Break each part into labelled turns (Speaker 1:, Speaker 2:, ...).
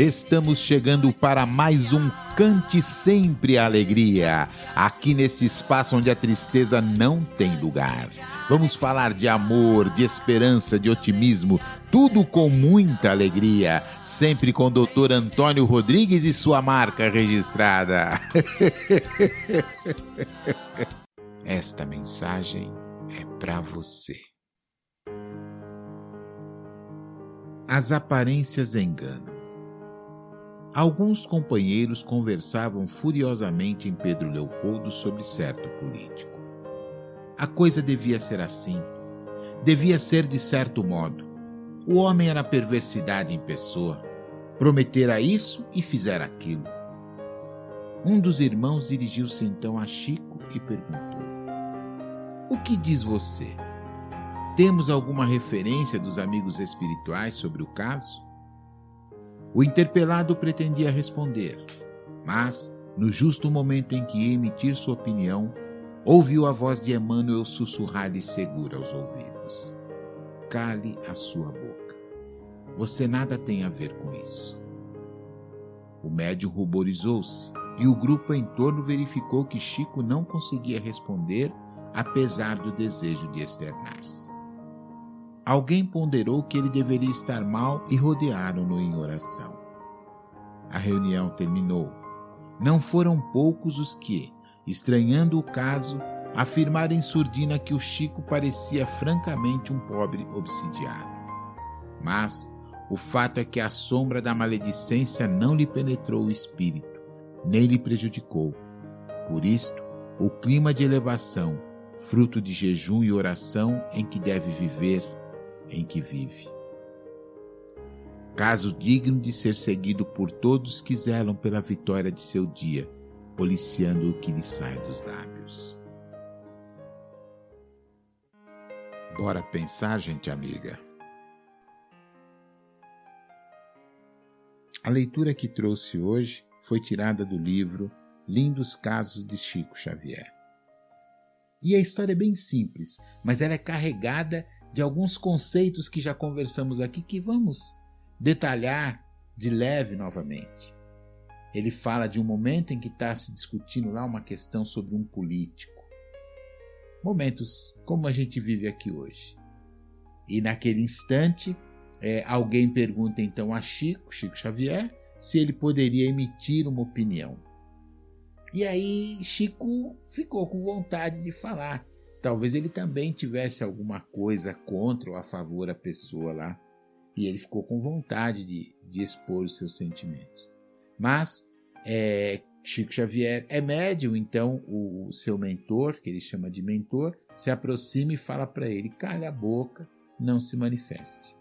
Speaker 1: Estamos chegando para mais um Cante Sempre a Alegria, aqui neste espaço onde a tristeza não tem lugar. Vamos falar de amor, de esperança, de otimismo, tudo com muita alegria, sempre com o Dr. Antônio Rodrigues e sua marca registrada. Esta mensagem é para você. As aparências enganam. Alguns companheiros conversavam furiosamente em Pedro Leopoldo sobre certo político. A coisa devia ser assim. Devia ser de certo modo. O homem era perversidade em pessoa. Prometera isso e fizera aquilo. Um dos irmãos dirigiu-se então a Chico e perguntou: "O que diz você? Temos alguma referência dos amigos espirituais sobre o caso?" O interpelado pretendia responder, mas, no justo momento em que ia emitir sua opinião, ouviu a voz de Emmanuel sussurrar-lhe segura aos ouvidos: "Cale a sua boca. Você nada tem a ver com isso." O médium ruborizou-se e o grupo em torno verificou que Chico não conseguia responder, apesar do desejo de externar-se. Alguém ponderou que ele deveria estar mal e rodearam-no em oração. A reunião terminou. Não foram poucos os que, estranhando o caso, afirmaram em surdina que o Chico parecia francamente um pobre obsidiado. Mas o fato é que a sombra da maledicência não lhe penetrou o espírito, nem lhe prejudicou. Por isto, o clima de elevação, fruto de jejum e oração em que deve viver, em que vive. Caso digno de ser seguido por todos que zelam pela vitória de seu dia, policiando o que lhe sai dos lábios. Bora pensar, gente amiga. A leitura que trouxe hoje foi tirada do livro Lindos Casos de Chico Xavier. E a história é bem simples, mas ela é carregada de alguns conceitos que já conversamos aqui, que vamos detalhar de leve novamente. Ele fala de um momento em que está se discutindo lá uma questão sobre um político. Momentos como a gente vive aqui hoje. E naquele instante, alguém pergunta então a Chico Xavier, se ele poderia emitir uma opinião. E aí Chico ficou com vontade de falar. Talvez ele também tivesse alguma coisa contra ou a favor a pessoa lá. E ele ficou com vontade de expor os seus sentimentos. Mas Chico Xavier é médium, então o seu mentor, que ele chama de mentor, se aproxima e fala para ele: cale a boca, não se manifeste.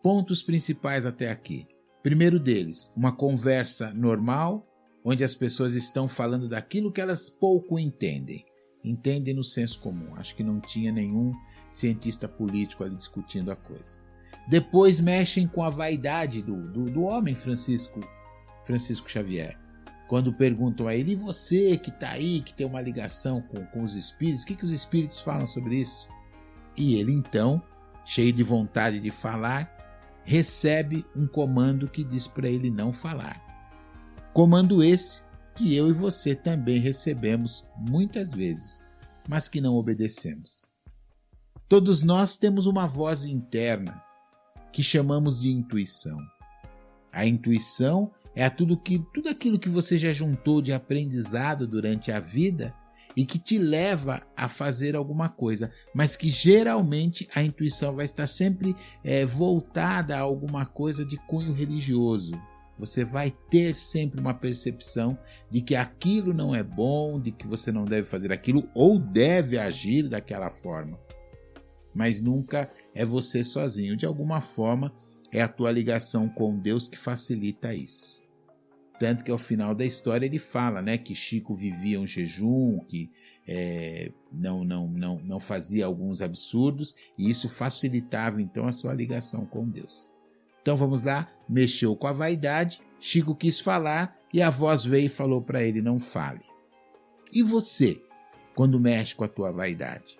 Speaker 1: Pontos principais até aqui. Primeiro deles, uma conversa normal, onde as pessoas estão falando daquilo que elas pouco entendem no senso comum. Acho que não tinha nenhum cientista político ali discutindo a coisa. Depois mexem com a vaidade do homem Francisco Xavier. Quando perguntam a ele: e você que está aí, que tem uma ligação com os espíritos, o que os espíritos falam sobre isso? E ele então, cheio de vontade de falar, recebe um comando que diz para ele não falar. Comando esse que eu e você também recebemos muitas vezes, mas que não obedecemos. Todos nós temos uma voz interna que chamamos de intuição. A intuição é tudo aquilo que você já juntou de aprendizado durante a vida e que te leva a fazer alguma coisa, mas que geralmente a intuição vai estar sempre voltada a alguma coisa de cunho religioso. Você vai ter sempre uma percepção de que aquilo não é bom, de que você não deve fazer aquilo ou deve agir daquela forma. Mas nunca é você sozinho. De alguma forma, é a tua ligação com Deus que facilita isso. Tanto que ao final da história ele fala, que Chico vivia um jejum, que não fazia alguns absurdos, e isso facilitava então a sua ligação com Deus. Então vamos lá, mexeu com a vaidade, Chico quis falar e a voz veio e falou para ele: não fale. E você, quando mexe com a tua vaidade,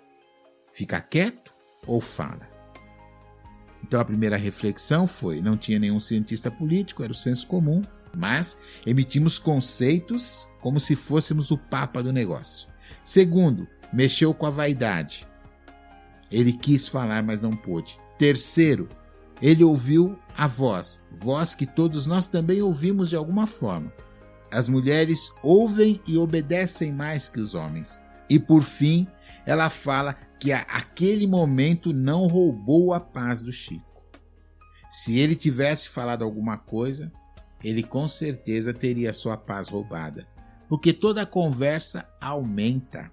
Speaker 1: fica quieto ou fala? Então a primeira reflexão foi, não tinha nenhum cientista político, era o senso comum, mas emitimos conceitos como se fôssemos o papa do negócio. Segundo, mexeu com a vaidade. Ele quis falar, mas não pôde. Terceiro, ele ouviu a voz que todos nós também ouvimos de alguma forma. As mulheres ouvem e obedecem mais que os homens. E por fim, ela fala que aquele momento não roubou a paz do Chico. Se ele tivesse falado alguma coisa, ele com certeza teria sua paz roubada. Porque toda conversa aumenta.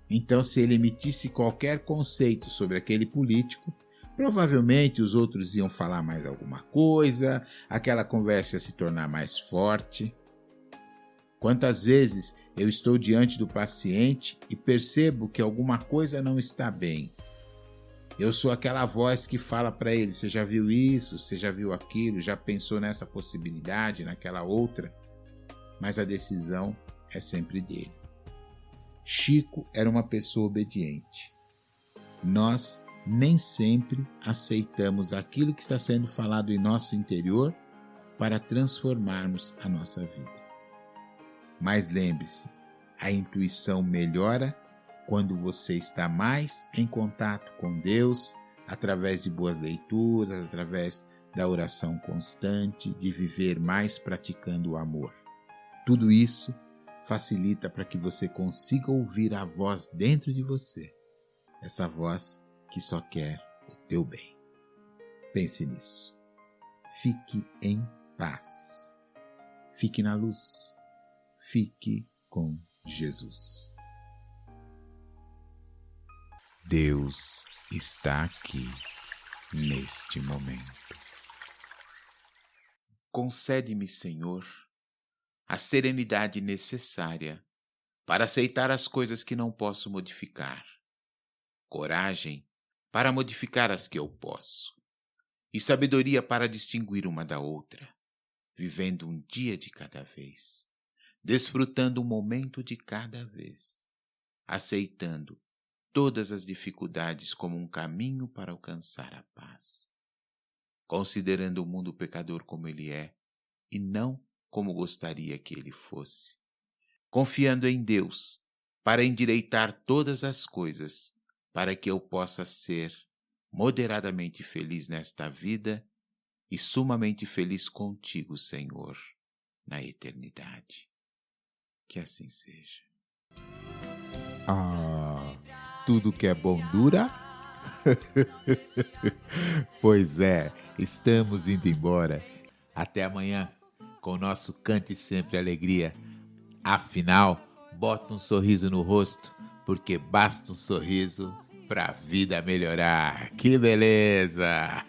Speaker 1: Então, se ele emitisse qualquer conceito sobre aquele político, provavelmente os outros iam falar mais alguma coisa, aquela conversa ia se tornar mais forte. Quantas vezes eu estou diante do paciente e percebo que alguma coisa não está bem. Eu sou aquela voz que fala para ele, você já viu isso, você já viu aquilo, já pensou nessa possibilidade, naquela outra? Mas a decisão é sempre dele. Chico era uma pessoa obediente. Nós nem sempre aceitamos aquilo que está sendo falado em nosso interior para transformarmos a nossa vida. Mas lembre-se, a intuição melhora quando você está mais em contato com Deus, através de boas leituras, através da oração constante, de viver mais praticando o amor. Tudo isso facilita para que você consiga ouvir a voz dentro de você, essa voz que só quer o teu bem. Pense nisso. Fique em paz. Fique na luz. Fique com Jesus. Deus está aqui neste momento. Concede-me, Senhor, a serenidade necessária para aceitar as coisas que não posso modificar, coragem para modificar as que eu posso, e sabedoria para distinguir uma da outra, vivendo um dia de cada vez, desfrutando um momento de cada vez, aceitando todas as dificuldades como um caminho para alcançar a paz, considerando o mundo pecador como ele é e não como gostaria que ele fosse, confiando em Deus para endireitar todas as coisas, para que eu possa ser moderadamente feliz nesta vida e sumamente feliz contigo, Senhor, na eternidade. Que assim seja. Tudo que é bom dura? Pois é, estamos indo embora. Até amanhã com o nosso Cante Sempre Alegria. Afinal, bota um sorriso no rosto, porque basta um sorriso para a vida melhorar. Que beleza!